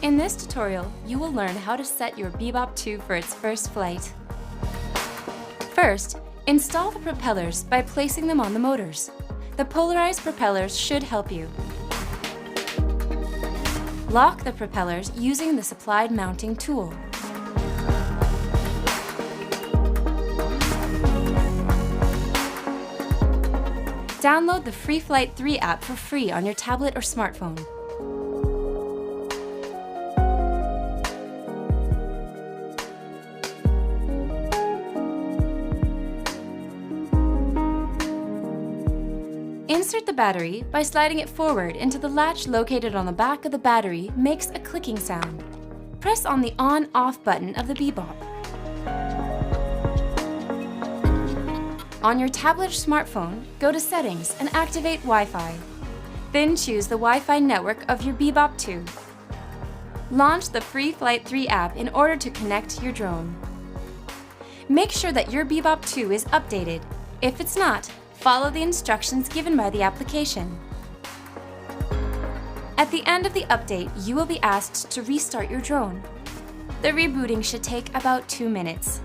In this tutorial, you will learn how to set your Bebop 2 for its first flight. First, install the propellers by placing them on the motors. The polarized propellers should help you. Lock the propellers using the supplied mounting tool. Download the Free Flight 3 app for free on your tablet or smartphone. Insert the battery by sliding it forward into the latch located on the back of the battery makes a clicking sound. Press on the on-off button of the Bebop. On your tablet or smartphone, go to Settings and activate Wi-Fi. Then choose the Wi-Fi network of your Bebop 2. Launch the Free Flight 3 app in order to connect your drone. Make sure that your Bebop 2 is updated. If it's not, follow the instructions given by the application. At the end of the update, you will be asked to restart your drone. The rebooting should take about 2 minutes.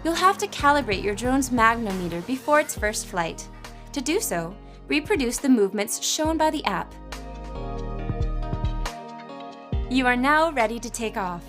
You'll have to calibrate your drone's magnometer before its first flight. To do so, reproduce the movements shown by the app. You are now ready to take off.